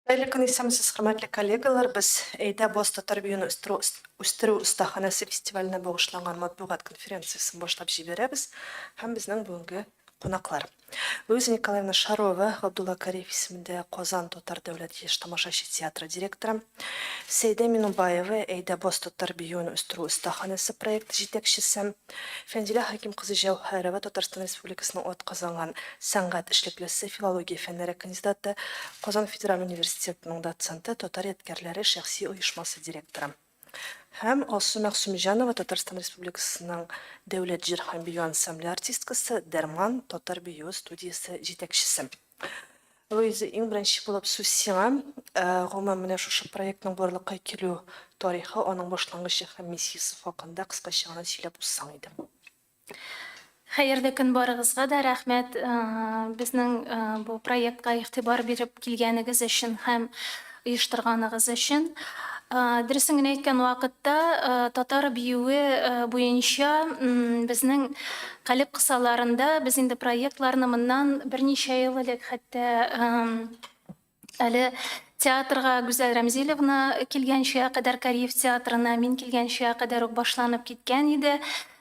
Байлыгын исәмсез хөрмәтле коллегалар, без әйдә Боста тәрбияне үстерү остаханасы фестиваленә багышланган матбугат конференциясын башлап җибәрәбез һәм безнең бүгенге кунаклар. Луиза Николаевна Шарова, Габдулла Кариев исемендә Казан Татар дәүләт яшь тамашачы театры директоры, Сәйдә Минубаева, әйдә Боста тәрбияне үстерү остаханасы проекты җитәкчесе, Фәнзилә Хаким кызы Җәүһәрова, Татарстан Республикасының атказанган сәнгать эшлеклесе, филология фәннәре кандидаты, Казан Федераль университетының доценты, татар ядкәрләре шәхси оешмасы директоры. Һәм Алсу Мәхсүмҗанова, Татарстан Республикасының дәүләт җыр һәм бию ансамбле артисткасы, Дәрман татар бию студиясе җитәкчесе. Луиза, иң беренче булып сүз сиңа. Гомумән менә шушы проектның барлыкка килү тарихы, аның башлангычы һәм миссиясе хакында кыскача гына сөйләп узсаң иде. Хәерле көн барыгызга да рәхмәт. Безнең бу проектка игътибар биреп килгәнегез өчен һәм оештырганыгыз өчен. Дөресен генә әйткән вакытта татар биюе буенча безнең калеп кысаларында без инде проектларны моннан берничә ел элек хәтта әле театрга Гүзәл Рәмзиловна килгәнчә кадәр Кариев театрына, мин килгәнчә кадәр үк башланып киткән иде.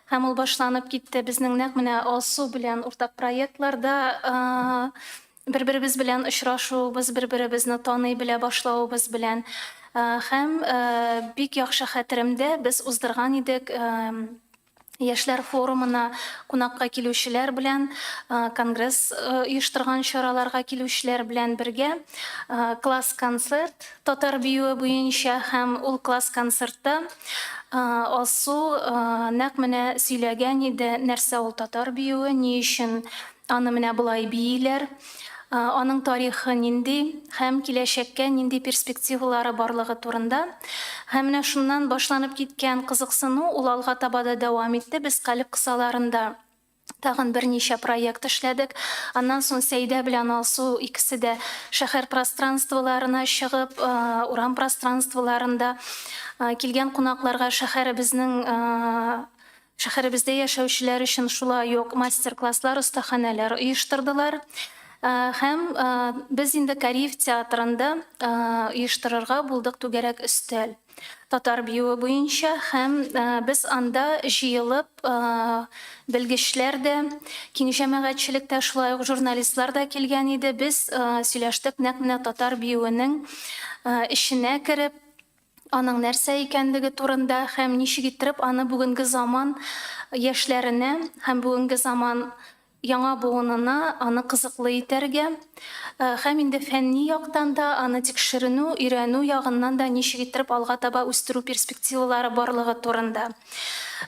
Һәм ул башланып китте безнең нәкъ менә Алсу белән уртак проектларда бер-беребез белән очрашуыбыз, бер-беребезне таный белә башлавыбыз белән. Һәм бик яхшы хәтеремдә без уздырган идек яшьләр форумына кунакка килүчеләр белән, конгресс оештырган чараларга килүчеләр белән бергә класс-концерт татар биюе буенча һәм ул класс-концертта Алсу нәкъ менә сөйләгән иде, нәрсә ул татар биюе, ни өчен аны менә булай бийләр, аның тарихы нинди һәм киләчәккә нинди перспективалары барлыгы турында. Һәм менә шуннан башланып киткән кызыксыну ул алга таба да дәвам итте. Без калеп кысаларында тагын берничә проект эшләдек. Аннан соң Сәйдә белән Алсу икесе дә шәһәр пространстволарына чыгып, урам пространстволарында килгән кунакларга шәһәребездә яшәүчеләр өчен шулай ук мастер-класслар, остаханәләр оештырдылар. Һәм без инде Кариев театрында оештырырга булдык түгәрәк өстәл татар биюе буенча һәм без анда җыелып белгечләр дә, киң җәмәгатьчелектә шулай ук журналистлар да килгән иде. Без сөйләштек нәкъ менә татар биюенең эченә кереп, аның нәрсә икәнлеге турында һәм ничек иттереп аны бүгенге заман яшьләренә һәм бүгенге заман яңа буынына аны кызыклы итәргә һәм инде фәнни яктан да аны тикшеренү, өйрәнү ягыннан да ничек иттереп алга таба үстерү перспективалары барлыгы турында.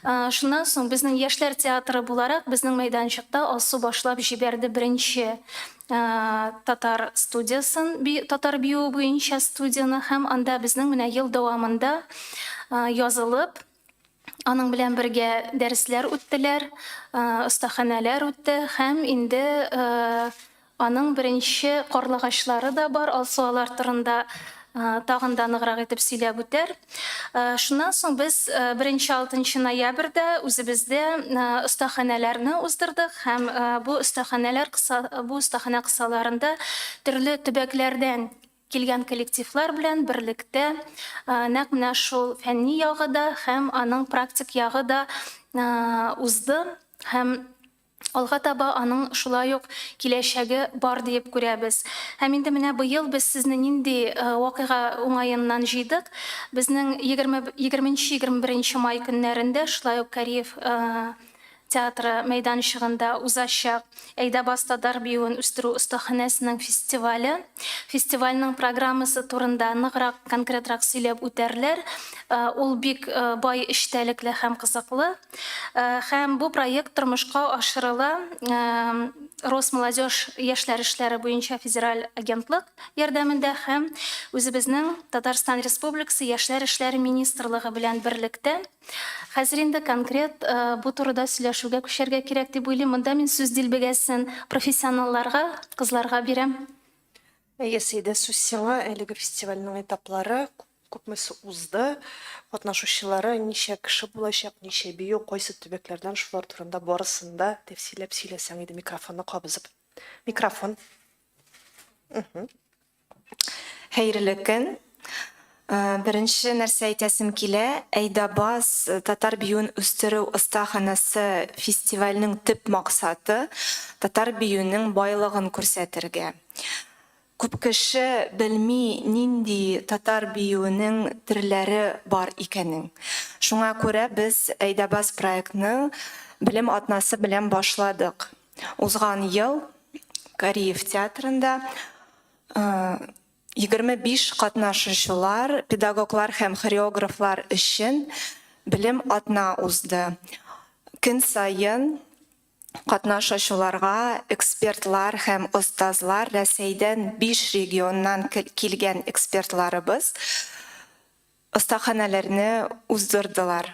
Шуннан соң безнең яшьләр театры буларак безнең мәйданчыкта Алсу башлап җибәрде беренче татар студиясын, татар биюе буенча студияны һәм анда безнең менә ел дәвамында язылып аның белән бергә дәресләр үттеләр, остаханәләр үтте һәм инде аның беренче карлыгачлары да бар. Алсу алар турында тагын да ныграк итеп сөйләп үтәр. Шуннан соң без 1-6 ноябрьдә үзебездә остаханәләрне уздырдык һәм бу остаханә кысаларында төрле төбәкләрдән килгән коллективлар белән берлектә нәкъ менә шул фәнни ягы да һәм аның практик ягы да узды һәм алга таба аның шулай ук киләчәге бар дип күрәбез. Һәм инде менә быел без сезне нинди вакыйга уңаеннан җыйдык. Безнең 20-21 май көннәрендә шулай ук Кариев театры мәйданчыгында узачак әйдә Боста татар биюен үстерү остаханәсенең фестивале. Фестивальнең программасы турында ныграк, конкретрак сөйләп үтәрләр. Ул бик бай эчтәлекле һәм кызыклы. Һәм бу проект тормышка ашырыла Росмолодежь яшьләр эшләре буенча федераль агентлык ярдәмендә һәм үзебезнең Татарстан Республикасы яшьләр эшләре министрлыгы белән берлектә. Хәзер инде конкрет бу турыда сөйләшүгә күчәргә кирәк дип уйлыйм. Монда мин сүз дилбегәсен профессионалларга, кызларга бирәм. Сәйдә, сүз сиңа. Әлеге фестивальнең этаплары күпмесе узды. Катнашучылары ничә кеше булачак, ничә бию, кайсы төбәкләрдән, шулар турында барысын да тәфсилләп сөйләсәң иде, микрофонны кабызып. Микрофон. Хәйрле көн. Беренче нәрсә әйтәсем килә, Әйдәбас татар биюен үстерү остаханасы фестивальнең төп максаты татар биюенең байлыгын күрсәтергә. Күп кеше белми нинди татар биюенең төрләре бар икәнен. Шуңа күрә без Әйдәбас проектны белем атнасы белән башладык. Узган ел Кариев театрында 25 катнашучылар, педагоглар һәм хореографлар өчен белем атна узды. Көн сайын катнашучыларга экспертлар һәм остазлар, Рәсәйдән 5 регионнан килгән экспертларыбыз остаханәләрне уздырдылар.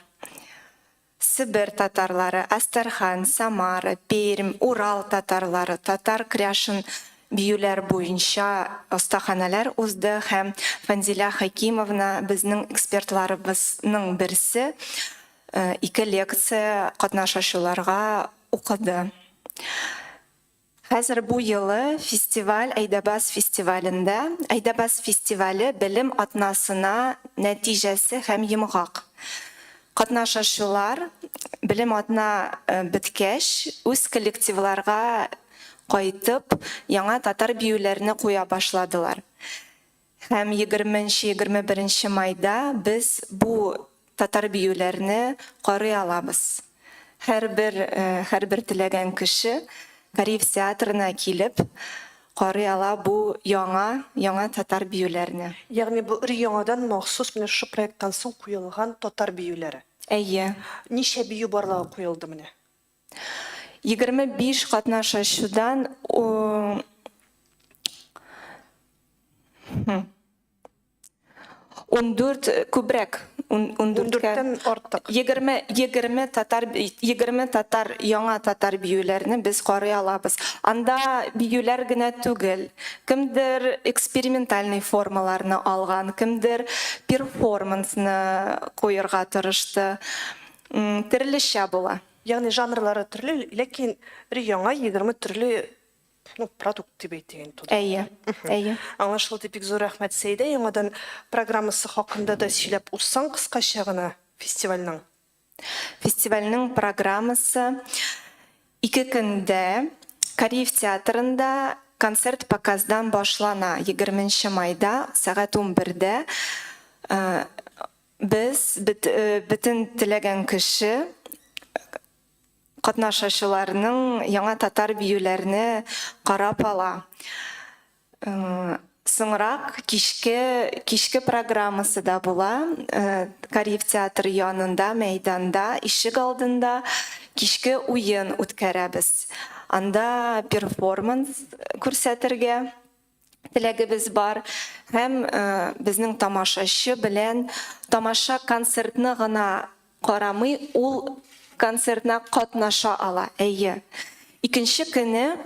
Себер татарлары, Астархан, Самара, Пермь, Урал татарлары, татар кряшын биюләр буенча остаханәләр узды һәм Фанзиля Хакимовна безнең экспертларыбызның берсе 2 лекция катнашучыларга укыды. Хәзер бу елы фестиваль Әйдәбас фестивалендә. Әйдәбас фестивале белем атнасына нәтиҗәсе һәм йомгак. Катнашучылар белем атна биткәч үз коллективларга кайтып, яңа татар биюләрне куя башладылар. Һәм 20-21 майда без бу татар биюләрне карый алабыз. Һәрбер теләгән кеше Кариев театрына килеп карый ала бу яңа татар биюләрне. Ягъни бу яңадан махсус менә шу проекттан соң куелган татар биюләре. Әйе. Ничә бию барлыгы куелды менә? 25 катнашучыдан 14 күбрәк. 14-тән артык. 20 татар яңа татар биюләрне без карый алабыз. Анда биюләр генә түгел. Кемдер экспериментальный формаларны алган, кемдер перформансны куярга тырышты. Төрлечә була. Ягъни жанрлары төрле, ләкин яңа 20 төрле продукт дип әйтегән туды. Әйе. Аңлашылды, бик зур рәхмәт Сәйдә. Яңадан программасы хакында да сөйләп узсаң кыскача гына фестивальнең. Фестивальнең программасы 2 көндә Кариев театрында концерт показдан башлана. 20 майда сәгать 11-дә без бөтен теләгән кеше катнашучыларның яңа татар биюләрне карап ала. Соңрак кичке программасы да була. Кариев театры янында, мәйданда, ишек алдында кичке уен үткәрәбез. Анда перформанс күрсәтергә теләгебез бар һәм безнең тамашачы белән тамаша концертны гына карамый, ул концертна катнаша ала. Әйе. Икенче көне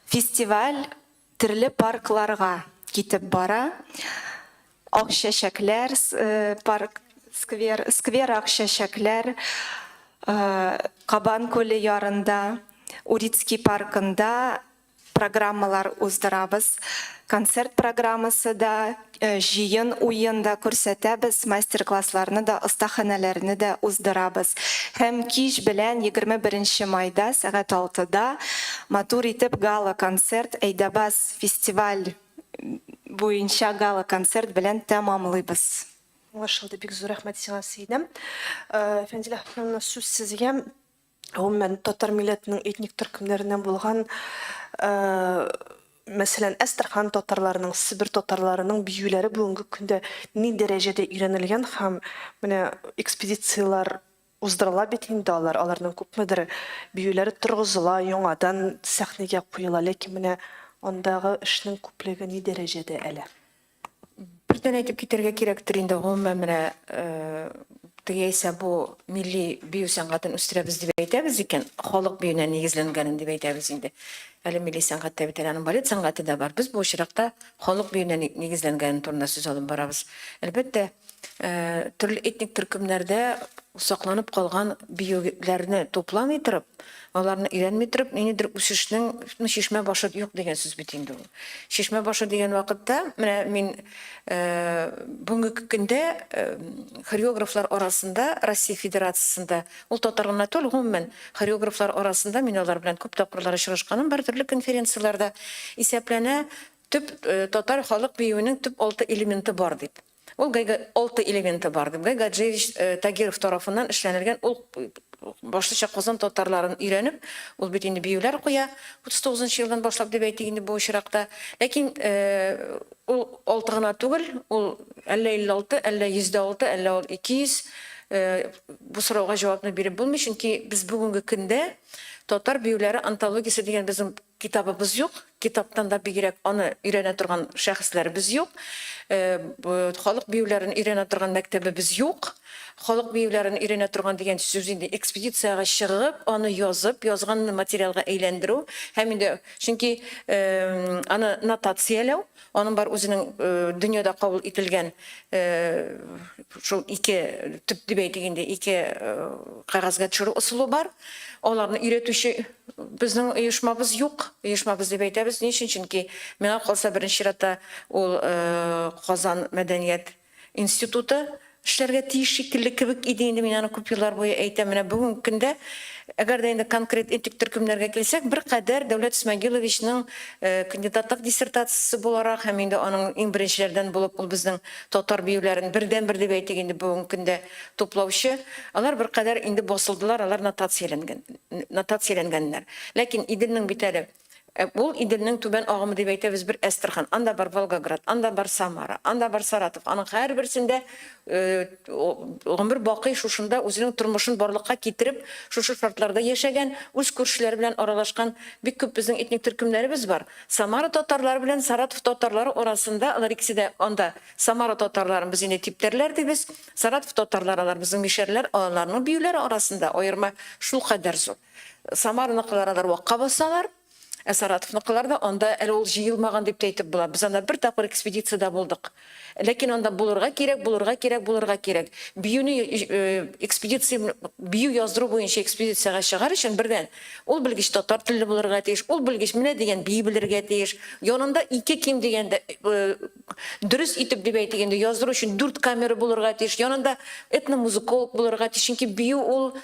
фестиваль төрле паркларга китеп бара. Акчәчәкләр, парк, сквер акчәчәкләр, Кабан күле ярында, Урицкий паркында программалар уздырабыз. Концерт программасы да, җыен уенда күрсәтәбез, мастер-классларны да, остаханәләрне дә уздырабыз. Һәм кич белән 21 майда сәгать 6-да матур итеп гала концерт, Әйдәбас фестиваль буенча гала концерт белән тәмамлыйбыз. Аңлашылды, бик зур рәхмәт сиңа Сәйдә. Фәнзилә ханымның сүз сезгә гомумән татар милләтенең этник төркемнәреннән булган мәсәлән, Астархан татарларының, Себер татарларының биюләре бүгенге көндә ни дәрәҗәдә өйрәнелгән һәм менә экспедициялар уздырыла бит инде аларның күпмедер биюләре торгызыла, яңадан сәхнәгә куела, ләкин менә андагы эшнең күплеге ни дәрәҗәдә әле? Birden әйтеп китәргә кирәктер инде, гомумән менә тегәйсә бу милли бию сәнгатын үстерәбез дип әйтәбез икән, халык биюенә нигезләнгәнен дип әйтәбез инде. әле милли сәнгатьтә бит аның балет сәнгате дә бар. Без бу очракта халык биюенә нигезләнгән турында сүз алып барабыз. Әлбәттә, төрле этник төркемнәрдә сакланып калган биюләрне топламый торып, аларны өйрәнми торып, ниндидер үсешнең шишмә башы юк дигән сүз бит инде ул. Шишмә башы дигән вакытта, менә мин бүгенге көндә хореографлар арасында, Россия Федерациясында, ул татар гына түгел, гомумән хореографлар арасында мин алар белән күп тапкырлар очрашканым, бар төрле конференцияларда исәпләнә, төп татар халык биюенең төп 6 элементы бар дип. Ул 6 элементы бар дип. Гаджевич Тагиров тарафыннан эшләнелгән, ул башлыча Казан татарларын өйрәнеп, ул бит инде биюләр куя, 39 елдан башлап дип әйтик инде бу очракта. Ләкин ул 6 гына түгел, ул әллә 56, әллә 106, әллә ул 200. Бу сорауга җавапны биреп булмый, чөнки без бүгенге көндә татар биюләре антологиясе дигән безнең китабыбыз юк. Китаптан да бигрәк аны өйрәнә торган шәхесләрбез юк. Халык биюләрен өйрәнә торган мәктәбебез юк. Халык биюләрен өйрәнә торган дигән сүз инде экспедицияга чыгып, аны язып, язганны материалга әйләндерү, һәм инде чөнки аны нотацияләү, аның бар үзенең дөньяда кабул ителгән шул 2 төп дип әйтик инде 2 кагазга төшерү ысулы бар. Аларны өйрәтүче безнең оешмабыз юк. Оешмабыз дип әйтәбез. Ни өчен? Чөнки миңа калса беренче чиратта ул Казан мәдәният институты эшләргә тиеш шикелле кебек иде инде, мин аны күп еллар буе әйтәм. Менә бүгенге көндә, әгәр дә инде конкрет этник төркемнәргә килсәк, бер кадәр Дәүләт Исмәгыйловичның кандидатлык диссертациясе буларак, һәм инде аның иң беренчеләрдән булып ул безнең татар биюләрен бердән-бер дип әйтик инде бүгенге көндә туплаучы, алар бер кадәр инде басылдылар, алар нотацияләнгәннәр. Ләкин Иделнең бит әле ул Иделнең түбән агымы дип әйтәбез, бер Әстерхан, анда бар Волгоград, анда бар Самара, анда бар Саратов. Аның һәрберсендә гомер бакый шушында үзенең тормышын барлыкка китереп, шушы шартларда яшәгән, үз күршеләре белән аралашкан бик күп безнең этник төркемнәребез бар. Самара татарлары белән Саратов татарлары арасында, алар икесе дә анда Самара татарларын без инде типтәрләр дибез, Саратов татарлары алар безнең мишәрләр, аларның биюләре арасында аерма шул кадәр зур. Самарныкылар алар вакка басалар, Саратовныкылар да анда әле ул җыелмаган дип әйтеп була. Без анда бер тапкыр экспедицияда булдык. Ләкин анда булырга кирәк. Биюне экспедиция бию яздыру буенча экспедицияга чыгар өчен бердән ул белгеч татар телле булырга тиеш, ул белгеч менә дигән бию белергә тиеш. Янында 2 ким дигәндә дөрес итеп дип әйтгәндә яздыру өчен 4 камера булырга тиеш. Янында этномузыколог булырга тиеш. Чөнки бию ул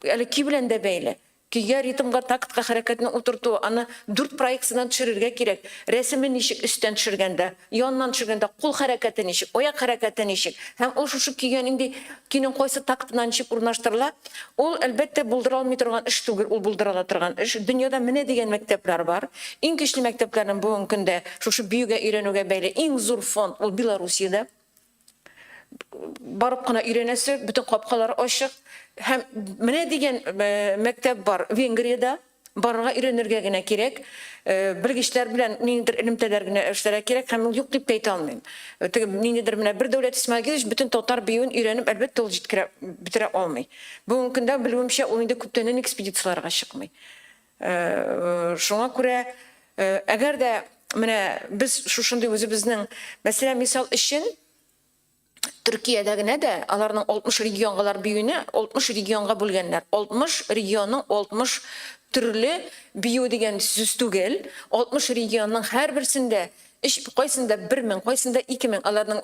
әле ки белән дә бәйле. Көйгә, ритмга, тактка хәрәкәтне утырту, аны 4 проекциядан төшерергә кирәк. Рәсемен ничек өстән төшергәндә, яннан төшергәндә, кул хәрәкәте ничек, аяк хәрәкәте ничек. Һәм ул шушы көйгән инде кинең кайсы тактынан ничек урнаштырыла, ул әлбәттә булдыра алмый торган эш түгел, ул булдыра торган эш. Дөньяда менә дигән мәктәпләр бар. Иң көчле мәктәпләрнең бүгенге көндә шушы биюгә өйрәнүгә бәйле иң зур фонд ул Белоруссиядә. Барып кына өйрәнәсе, бүтән капкалары ачык. Һәм менә дигән мәктәп бар Венгриядә, барырга өйрәнергә генә кирәк. Белгечләр белән ниндидер элемтәләр генә эшләргә кирәк, һәм ул юк дип әйтә алмыйм. Ниндидер менә бер Дәүләт Исмәгыйлович бүтән татар биюен өйрәнеп, әлбәттә ул битерә алмый. Бүгенге көндә белүемчә ул инде күптәннән экспедицияларга чыкмый. Шуңа күрә, әгәр дә менә без шушындый үзебезнең, мәсәлән, мисал өчен Төркиядә генә дә аларның 60 регионгалар биюне 60 регионга бүлгәннәр. 60 регионның 60 төрле бию дигән сүз түгел. 60 регионның һәрберсендә кайсында 1000, кайсында 2000 аларның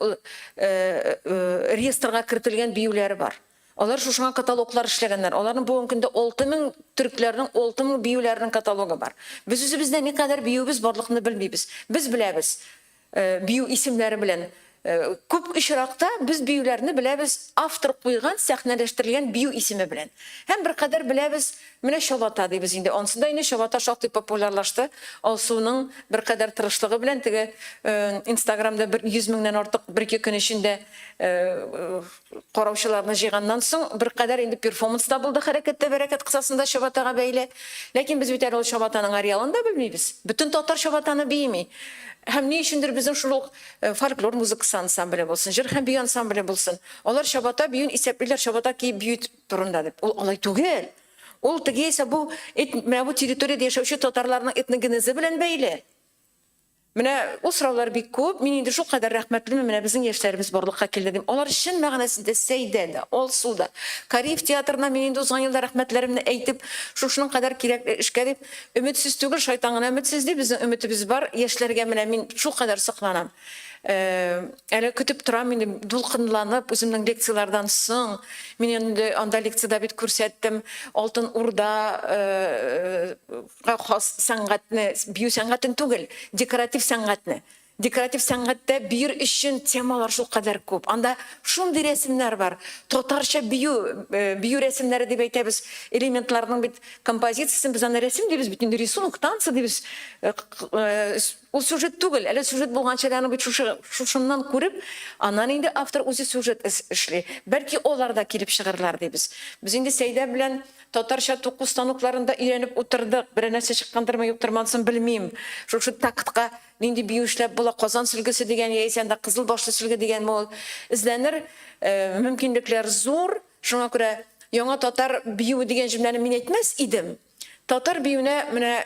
реестрга кертелгән биюләре бар. Алар шушыңа каталоглар эшләгәннәр. Аларның бүгенге көндә 6000 төркләрнең 6000 биюләренең каталогы бар. Без үзебездә ни кадәр биюбез барлыкны белмибез. Без беләбез бию исемнәре белән. Күп очракта без биюләрне беләбез автор куйган, сәхнәләштерелгән бию исеме белән. Һәм бер кадәр беләбез, менә Шабата дибез инде. Онсында инде Шабата шактый популярлашты. Алсуның бер кадәр тырышлыгы белән теге Инстаграмда 100 меңнән артык 1-2 көн эчендә караучыларны җыйганнан соң бер кадәр инде перформанста булды, хәрәкәттә бәрәкәт кысасында Шабатага бәйле. Ләкин без бит әле ул Шабатаның ареалын да белмибез. Бүтән татар Шабатаны бийми. Һәм ни өчендер безнең шул фольклор музыкасы ансамбле булсын, җыр һәм бию ансамбле булсын. Алар Шабата биюен исәплиләр, Шабата ки бию турында дип. Ул алай түгел. Ул тегейсе бу менә бу территорияда яшәүче татарларның этногенезы белән бәйле. Менә ул сораулар бик күп. Мин инде шул кадәр рәхмәтлемен, менә безнең яшьләребез барлыкка килде дим. Алар чын мәгънәсендә Сәйдә дә, Алсуда, Кариев театрына мин инде узган елда рәхмәтләремне әйтеп, шушының кадәр кирәк эшкә дип, өметсез түгел, шайтан гына өметсез дип, безнең өметебез бар. Яшьләргә менә мин шул кадәр сокланам. Әле көтеп торам инде, дулкынланып, үземнең лекциялардан соң, мин инде анда лекцияда бит күрсәттем, Алтын Урда хас сәнгатьне, бию сәнгатен түгел, декоратив сәнгатьне. Декоратив сәнгатьтә бир өчен темалар шул кадәр күп. Анда шундый рәсемнәр бар. Татарча бию рәсемнәре дип әйтәбез. Элементларның бит композициясын без аны рәсем дибез, бит инде рисунок, танцы дибез. Ул сюжет түгел, әле сюжет булганча аны бит шушыннан күреп, аннан инде автор үзе сюжет эшли. Бәлки олар да килеп чыгырлар дибез. Без инде Сәйдә белән татарча току станокларында өйрәнеп утырдык. Бер нәрсә чыккандырмы, юктырмасын белмим. Шушы тактка нинди бию эшләп була, Казан сөлгесе дигән яисә анда Кызыл башлы сөлге дигән мол эзләнер, мөмкинлекләр зур. Шуңа күрә яңа татар бию дигән җөмләне мин әйтмәс идем. Татар биюне менә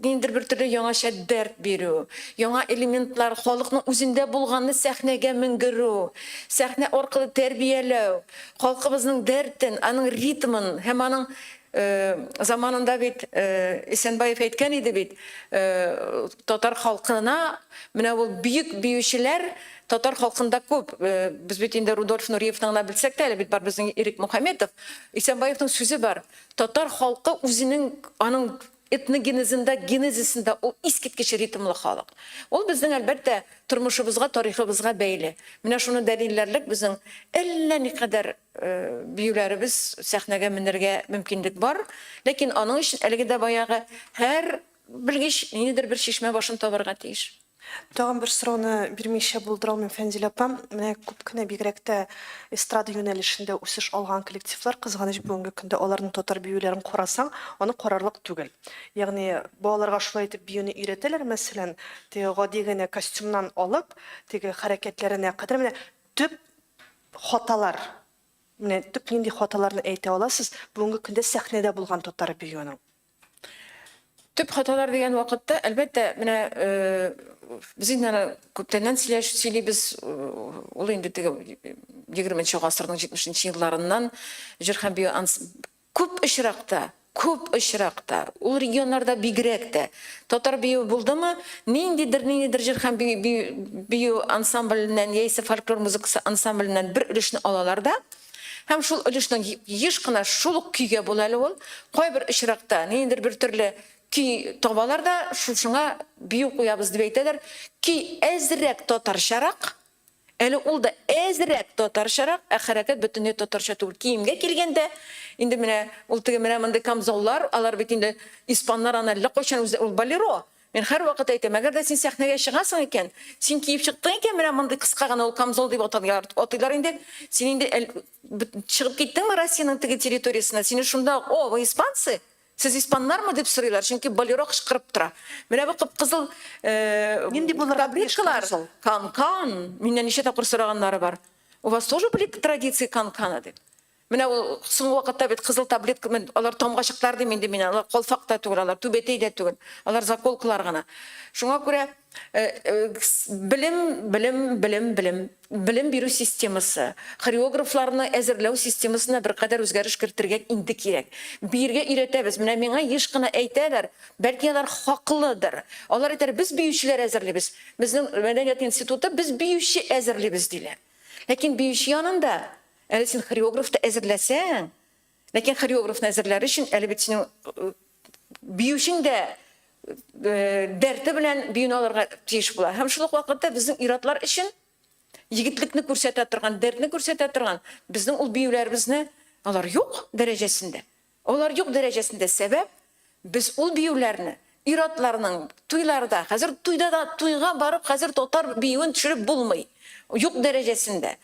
ниндидер бер төрле яңаша дәрт бирү, яңа элементлар халыкның үзендә булганны сәхнәгә менгерү, сәхнә аркылы тәрбияләү, халкыбызның дәртен, аның ритмын һәм аның заманында бит Исәнбаев әйткән иде бит, татар халкына менә ул бөек биючеләр татар халкында күп. Без бит инде Рудольф Нуриевны гына белсәк тә, әле бит бар безнең Ирек Мөхәммәтов. Исәнбаевның сүзе бар. Татар халкы үзенең аның этногенезында, генезисында ул искиткеч ритмлы халык. Ул безнең әлбәттә тормышыбызга, тарихыбызга бәйле. Менә шуны дәлилләрлек безнең әллә никадәр биюләребез сәхнәгә менергә мөмкинлек бар. Ләкин аның өчен әлеге дә баягы һәр белгеч ниндидер бер шишмә башын табарга тиеш. Тагын бер сорауны бирмичә булдыра алмыйм, Фәнзил апам. Менә күп кенә бигрәк тә эстрада юнәлешендә үсеш алган коллективлар, кызганыч бүгенге көндә аларның татар биюләрен карасаң, аны карарлык түгел. Ягъни балаларга шулай итеп биюне өйрәтәләр, мәсәлән, теге гади генә костюмнан алып, теге хәрәкәтләренә кадәр менә төп хаталар. Менә төп нинди хаталарны әйтә аласыз бүгенге көндә сәхнәдә булган татар биюнең? Төп хаталар дигән вакытта, әлбәттә, менә без инде күптәннән сөйлибез, ул инде теге 20нче гасырның 70нче елларыннан җыр һәм бию күп очракта, ул регионнарда бигрәк тә татар бию булдымы, ниндидер җыр һәм бию ансамбленнән яисә фольклор музыкасы ансамбленнән бер өлешне алалар да, һәм шул өлешнең еш кына шул ук көйгә була әле ул, кайбер очракта ниндидер бер төрле көй табалар да, шушыңа бию куябыз дип әйтәләр. Көй әзрәк татарчарак, әле ул да әзрәк татарчарак, хәрәкәт бөтенләй татарча түгел. Киемгә килгәндә, инде менә ул теге менә мондай камзоллар, алар бит инде испаннар аны әллә кайчан ул балеро. Мен һәр вакыт әйтәм, әгәр дә син сәхнәгә чыгасың икән, син киеп чыктың икән, менә мондай кыска гына ул камзол дип атыйлар инде. Син инде чыгып киттеңме Россиянең теге территориясына? Сине шунда, о, вы испанцы? Сез испаннармы дип сорыйлар, чөнки балеро кычкырып тора. Менә бу кып-кызыл Нинди булырга таблеткалар, канкан, миннән ничә тапкыр сораганнары бар. У вас тоже были традиции канкана дип. Менә ул соңгы вакытта бит кызыл таблетка, алар тамгачыклар дип инде мин, алар колфак та түгел, алар түбәтәй дә түгел. Алар заколкалар гына. Шуңа күрә белем бирү системасы, хореографларны әзерләү системасына бер кадәр үзгәреш кертергә инде кирәк. Биргә өйрәтәбез. Менә миңа еш кына әйтәләр, бәлки алар хаклыдыр. Алар әйтәләр, без биючеләр әзерлибез. Безнең мәдәният институты без биюче әзерлибез диләр. Ләкин биюче янында әле син хореографты әзерләсәң, ләкин хореографны әзерләр өчен әле бит синең биючең дә дәрте белән биюне алырга тиеш була. Һәм шул вакытта безнең иратлар өчен егетлекне күрсәтә торган, дәртне күрсәтә торган безнең ул биюләребезне алар юк дәрәҗәсендә. Алар юк дәрәҗәсендә. Сәбәп без ул биюләрне иратларның туйларда, хәзер туйга барып, хәзер татар биюен төшереп булмый. Юк дәрәҗәсендә.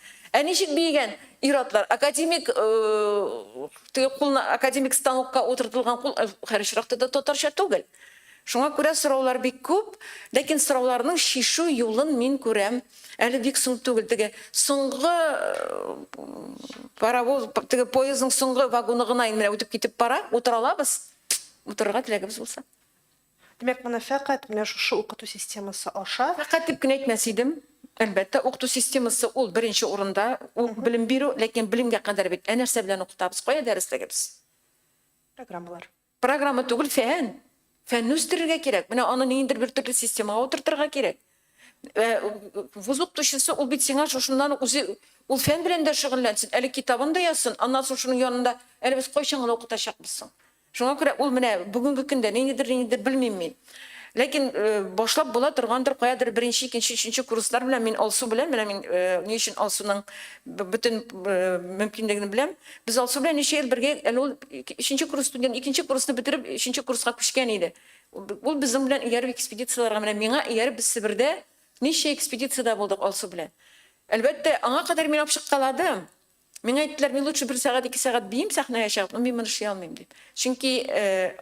Ничек биегән иратлар, академик станокка утыртылган кул хәрәчракта да татарча түгел. Шуңа күрә сораулар бик күп, ләкин сорауларның шишу юлын мин күрәм. Әле бик соң түгел, теге соңгы паровоз, теге поездның соңгы вагоны гына инде үтеп китеп бара, утыра алабыз. Утырырга теләгебез булса. Демәк, моны фәкать менә шушы укыту системасы аша Фақат дип кенә әйтмәс идем. Әлбәттә, укыту системасы ул беренче урында, ул белем бирү, ләкин белемгә кадәр бит ә нәрсә белән укытабыз, кая дәреслегебез? программалар. Программа түгел, фән. Фәнне үстерергә кирәк. Менә аны ниндидер бер төрле системага утыртырга кирәк. Вуз укытучысы ул бит сиңа шушыннан үзе ул фән белән дә шөгыльләнсен, әле китабын да язсын, аннан соң шуның янында әле без кайчан гына укытачакбыз соң. Шуңа күрә ул менә бүгенге көндә ниндидер белмим мин. Ләкин башлап була торгандыр, каядыр беренче, икенче, өченче курслар белән мин алсу белән, менә мин ни өчен алсуның бөтен мөмкинлеген беләм. Без алсу белән ничә ел бергә, әле ул өченче курс студент, икенче курсны бетереп, өченче курска күчкән иде. Ул безнең белән ияреп экспедицияларга, менә миңа ияреп без Себердә ничә экспедициядә булдык алсу белән. Әлбәттә, аңа кадәр мин апшык каладым. Миңа әйттеләр, мин лучше 1 сәгать, 2 сәгать биим сәхнәгә чыгып, мин моны эшли алмыйм дип. Чөнки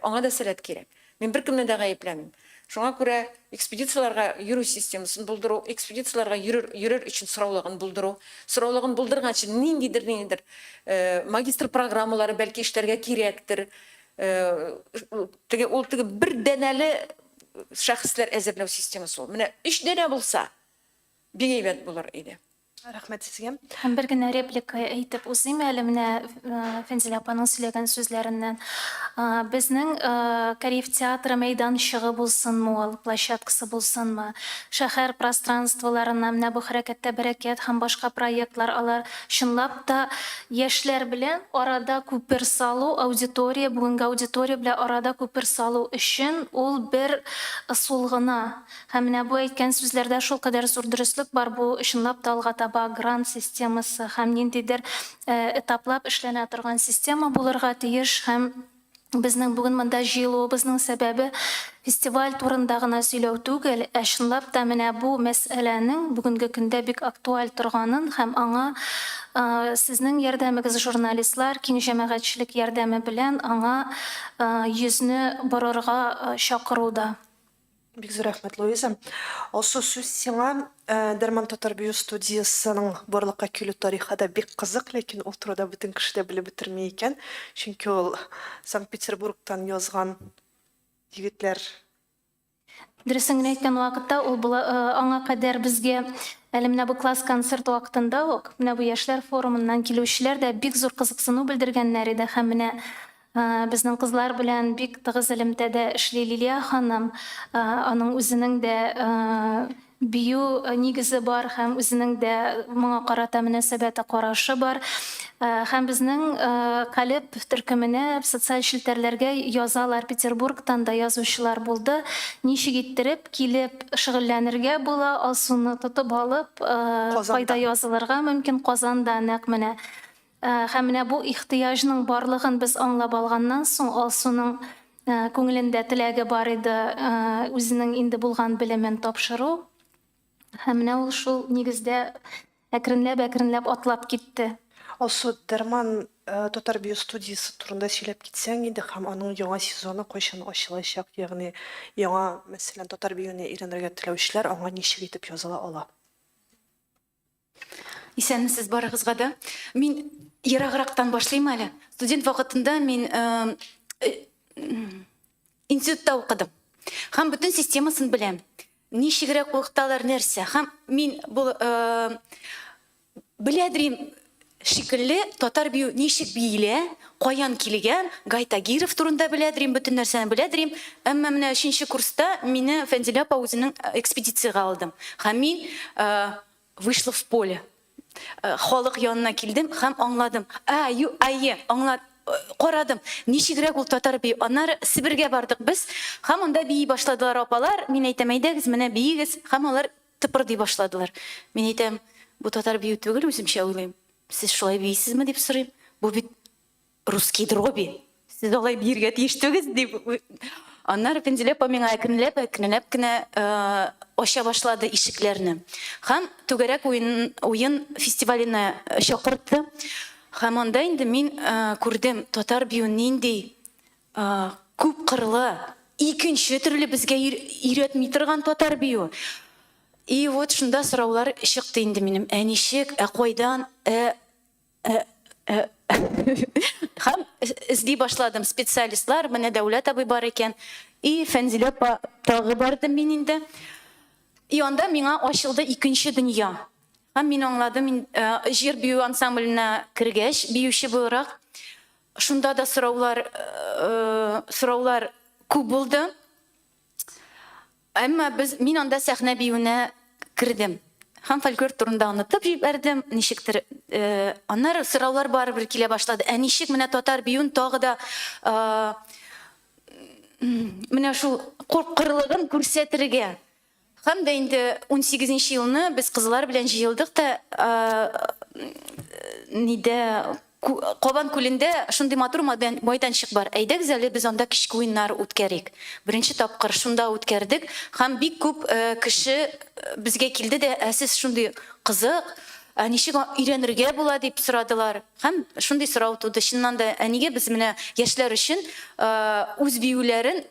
аңа да сәләт кирәк. Мин беркемне дә гаепләмим. Шуңа күрә экспедицияларга йөрү системасын булдыру, экспедицияларга йөрер өчен сораулыгын булдыру, сораулыгын булдырганчы ниндидер магистр программалары бәлки эшләргә кирәктер. Ул бер дәнәле шәхесләр әзерләү системасы ул. Менә 3 дәнә булса, бик әйбәт булыр иде. Рәхмәт сезгә. Һәм бер генә реплика әйтеп узыйм әле менә Фәнзилә апаның сөйләгән сүзләреннән. Безнең Кариев театры мәйданчыгы булсынмы, ул площадкасы булсынмы, шәһәр пространстволарына менә бу хәрәкәттә бәрәкәт һәм башка проектлар алар чынлап та яшьләр белән арада күпер салу, аудитория, бүгенге аудитория белән арада күпер салу өчен ул бер ысул гына. Һәм менә бу әйткән сүзләрдә шул кадәр зур дөрестлек бар, бу чынлап та алга грант системасы һәм ниндидер этаплап эшләнә торган система булырга тиеш. Һәм безнең бүген монда җыелуыбызның сәбәбе фестиваль турында гына сөйләү түгел, ә чынлап та менә бу мәсьәләнең бүгенге көндә бик актуаль торганын һәм аңа сезнең ярдәмегез, журналистлар, киң җәмәгатьчелек ярдәме белән аңа йөзне борырга чакыруда. Бик зур рәхмәт, Луиза. Алсу, сүз сиңа. Дәрман Татар бию студиясының барлыкка килү тарихы да бик кызык, ләкин ул турыда бөтен кеше дә белеп бетермәй икән. Чөнки ул Санкт-Петербургтан язган егетләр. Дөресен генә әйткән вакытта ул аңа кадәр безгә әле менә бу класс концерт вакытында ук менә бу яшьләр форумыннан килүчеләр дә бик зур кызыксыну белдергәннәр иде. Һәм менә безнең кызлар белән бик тыгыз элемтәдә эшли Лилия ханым, аның үзенең дә бию нигезе бар һәм үзенең дә моңа карата мөнәсәбәте, карашы бар. Һәм безнең Калеп төркеменә социаль челтәрләргә язалар, Петербургтан да язучылар булды. Ничек иттереп килеп шөгыльләнергә була, Алсуны тотып алып, кайда язылырга мөмкин, Казанда нәкъ менә. Һәм менә бу ихтыяҗның барлыгын без аңлап алганнан соң Алсуның күңелендә теләге бар иде, үзенең инде булган белемен тапшыру. Һәм менә ул шул нигездә әкренләп атлап китте. Алсу, Дәрман Татар бию студиясы турында сөйләп китсәң иде һәм аның яңа сезоны кайчан ачылачак, ягъни яңа, мәсәлән, татар биюне өйрәнергә теләүчеләр аңа ничек итеп языла ала? Исәнмесез барыгызга да. Мин ераграктан башлыйм әле. Студент вакытында мин институтта укыдым. Һәм бөтен системасын беләм. Ничегрәк укыталар, нәрсә. Һәм мин бу беләдрим шикелле татар бию ничек биелә, каян килгән, Гайтагиров турында беләдрим, бөтен нәрсәне беләдрим. Әмма менә 3нче курста мине Фәнзилә апа үзенең экспедицияга алдым. Һәм мин вышла в поле. Халык янына килдем һәм аңладым. Карадым. Ничегрәк ул татар бию. Аннары Себергә бардык без. Һәм анда бии башладылар апалар. Мин әйтәм, әйдәгез, менә биегез. Һәм алар тыпырдый башладылар. Мин әйтәм, бу татар бию түгел, үземчә уйлыйм. Сез шулай бийсезме дип сорыйм. Бу бит русский дроби. Сез алай биергә тиеш түгез дип. Аннары Фәнзилә апа миңа әкренләп кенә ача башлады ишекләрне. Һәм түгәрәк уен фестиваленә чакыртты. Һәм анда инде мин күрдем татар бию нинди күп кырлы, икенче төрле безгә өйрәтми торган татар бию. И вот шунда сораулар чыкты инде минем. Ничек, кайдан, һәм эзли башладым специалистлар, менә Дәүләт абый бар икән, и Фәнзилә апа тагы бардым мин инде. И анда миңа ачылды икенче дөнья. Һәм мин аңладым, җир бию ансамбленә кергәч, биюче буларак, шунда да сораулар күп булды. Әмма мин анда сәхнә биюенә кирдем. Һәм фольклор турында онытып җибәрдем. Ничектер, аннары сораулар барыбер килә башлады. Ничек менә татар биюен тагы да менә шул куркырлыгын күрсәтергә. Һәм дә инде 18нче елны без кызлар белән җыелдык та Кабан күлендә шундый матур майданчык бар. Әйдәгез әле без анда кичке уеннар үткәрик. Беренче тапкыр шунда үткәрдек. Һәм бик күп кеше безгә килде дә, сез шундый кызык, ничек өйрәнергә була дип сорадылар. Һәм шундый сорау туды. Чыннан да әнигә без менә яшьләр өчен үз биюләрен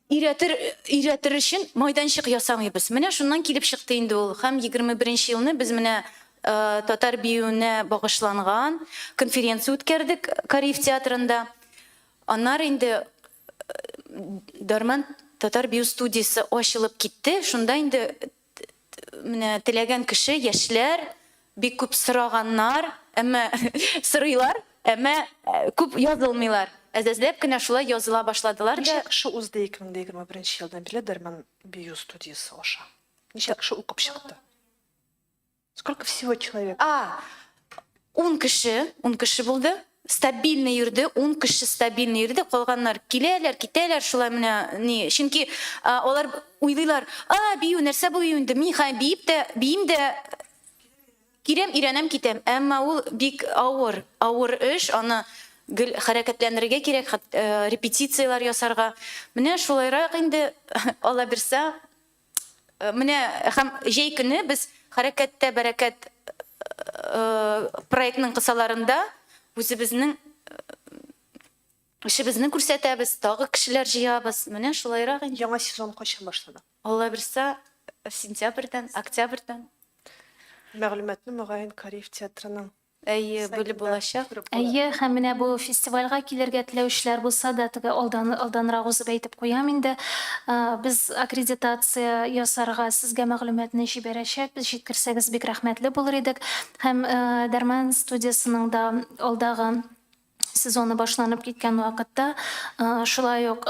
өйрәтер өчен майданчык ясамыйбыз. Менә шуннан килеп чыкты инде ул. Һәм 21нче елны без менә татар биюенә багышланган конференция үткәрдек Кариев театрында. Аннары инде Дарман татар бию студиясе ачылып китте. Шунда инде менә теләгән кеше, яшьләр бик күп сораганнар, әмма сорыйлар, әмма күп язылмыйлар. Әзәзләп кенә шулай языла башладылар да. Ничек кеше узды 2021 елдан бирле Дәрмән бию студиясы аша? Ничек кеше укып чыкты? Сколько всего человек? 10 кеше булды. Стабильный йөрде, 10 кеше стабильный йөрде. Калганнар киләләр, китәләр, шулай менә чөнки алар уйлыйлар, бию нәрсә бу инде? Мин биим дә кирәм, өйрәнәм, китәм. Әмма ул бик авыр эш, аны хәрәкәтләнергә кирәк, репетициялар ясарга. Менә шулайрак инде Алла бирсә, менә һәм җәй көне без хәрәкәттә бәрәкәт проектның кысаларында үзебезнең эшебезне күрсәтәбез, тагы кешеләр җыябыз. Менә шулайрак инде. Яңа сезон кайчан башлады? Алла бирсә, сентябрьдән, октябрьдән. Мәгълүматны мөгаен Кариев театрының Бүле булачак. Һәм менә бу фестивальгә килергә теләүчеләр булса да, теге алданрак узып әйтеп куям инде. Без аккредитация ясарга сезгә мәгълүматны җибәрәчәкбез. Җиткерсәгез бик рәхмәтле булыр идек. Һәм Дәрмән студиясының да алдагы сезоны башланып киткән вакытта, шулай ук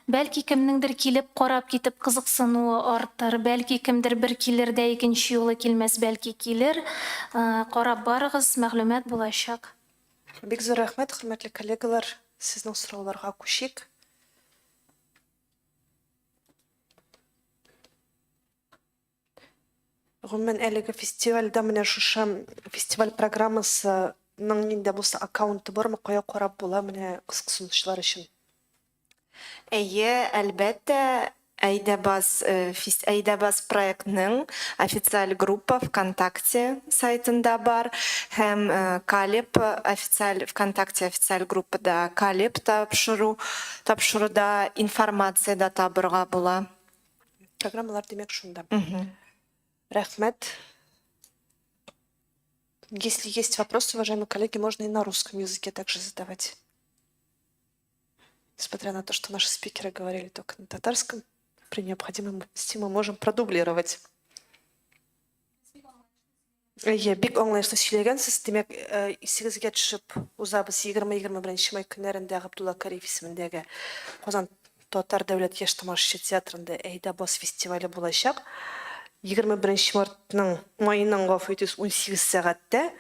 бәлки кемнеңдер килеп карап китеп кызыксынуы артыр, бәлки кемдер бер килер дә икенче юлы килмәс, бәлки килер. Карап барыгыз, мәгълүмат булачак. Бик зур рәхмәт, хөрмәтле коллегалар. Сезнең сорауларга күчик. Гомумән әлеге фестивальдә менә шушы фестиваль программасы нинди булса аккаунты бармы, кая карап була менә кызыксынучылар өчен? Әлбәттә, Әйдәбаз проектның официаль группа ВКонтакте сайтында бар, һәм Калип ВКонтакте официаль группада Калип тапшыруда информация табырга була. Программалар демәк шунда. Рәхмәт. Если есть вопросы, уважаемые коллеги, можно и на русском языке также задавать. Несмотря на то, что наши спикеры говорили только на татарском, при необходимости мы можем продублировать. Бик аңлаешлы сөйләгәнсез. Демәк, исегезгә төшеп узабыз 20-21 май көннәрендә Габдулла Кариев исемендәге Казан Татар дәүләт яшь тамашачы театрында Әйдәбаз фестивале булачак. 21 майның 18 сәгатьтә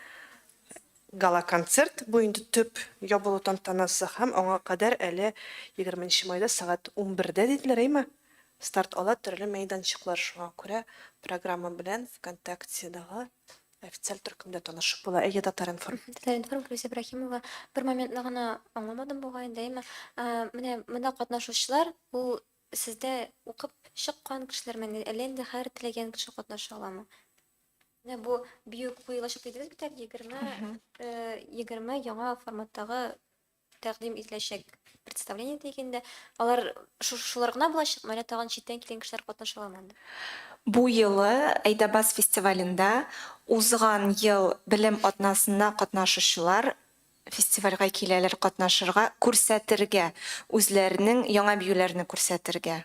гала концерт. Бу инде төп ябылу тантанасы һәм аңа кадәр әле 20 майда сәгать 11-дә диделәр, әйме? Старт ала төрле мәйданчыклар, шуңа күрә программа белән ВКонтактедагы официаль төркемдә танышып була. Әйе, Татар-информ. Татар-информ Гөлүзә Ибраһимова. Бер моментны гына аңламадым бугай инде, менә монда катнашучылар, бу сездә укып чыккан кешеләр менә әле инде һәр теләгән кеше катнаша аламы? Менә бу бию куелачак дидегез бит, 20 яңа форматтагы тәкъдим ителәчәк представление дигәндә, алар шулар гына булачак, менә тагын читтән килгән кешеләр катнаша аламы инде? Бу елы Әйдәбас фестивалендә узган ел белем атнасына катнашучылар фестивальгә киләләр катнашырга, күрсәтергә, үзләренең яңа биюләрне күрсәтергә.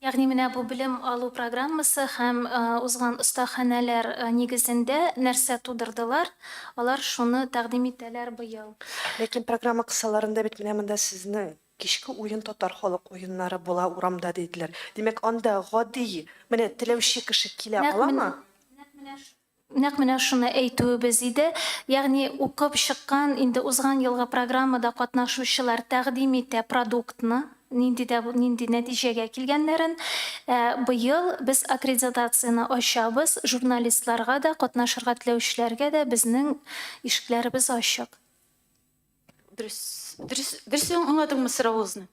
Ягъни менә бу белем алу программасы һәм узган остаханәләр нигезендә нәрсә тудырдылар, алар шуны тәкъдим итәләр быел. Ләкин программа кысаларында бит менә монда сезнең кичке уен татар халык уеннары була урамда диделәр. Димәк, анда гади, менә теләүче кеше килә аламы? Нәкъ менә шуны әйтүебез иде. Ягъни укып чыккан инде узган елгы программада катнашучылар тәкъдим итә продуктны, нинди нәтиҗәгә килгәннәрен. Быел без аккредитацияны ачабыз, журналистларга да, катнашырга теләүчеләргә дә безнең ишекләребез ачык. Дөрес аңладыңмы соравыгызны?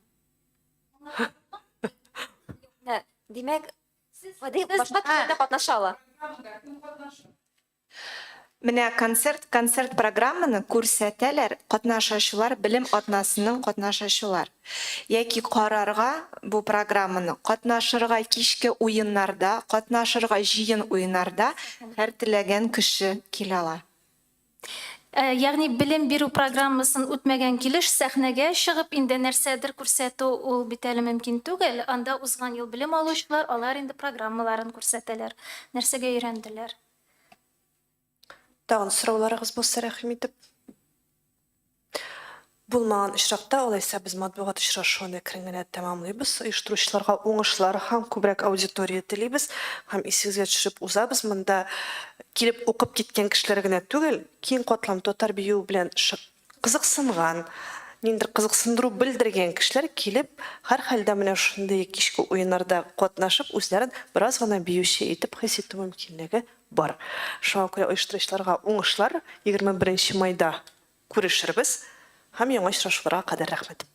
Димәк, гади башка кешеләр дә катнаша ала. Менә концерт программаны күрсәтәләр катнашучылар, белем атнасының катнашучылар. Яки карарга бу программаны катнашырга кичке уеннарда, катнашырга җыен уеннарда һәр теләгән кеше килә ала. Ягъни белем бирү программасын үтмәгән килеш сәхнәгә чыгып инде нәрсәдер күрсәтү ул бит әле мөмкин түгел. Анда узган ел белем алучылар, алар инде программаларын күрсәтәләр, нәрсәгә өйрәнделәр. Тагын сорауларыгыз булса, рәхим итеп. Булмаган очракта, алайса без матбугат очрашуыны киңгенә тәмамлыйбыз. Оештыручыларга уңышлар һәм күбрәк аудитория телибез һәм исегезгә төшереп узабыз. Монда килеп укып киткән кешеләр генә түгел, киң катлам татар бию белән кызыксынган, ниндидер кызыксындыру белдергән кешеләр килеп, һәр хәлдә менә шундый кичке уеннарда катнашып, үзләрен бераз гына биюче итеп хис итү мөмкинлеге бар. Шуңа күрә оештыручыларга уңышлар 21 майда күрешербез һәм яңа очрашуларга кадәр рәхмәт.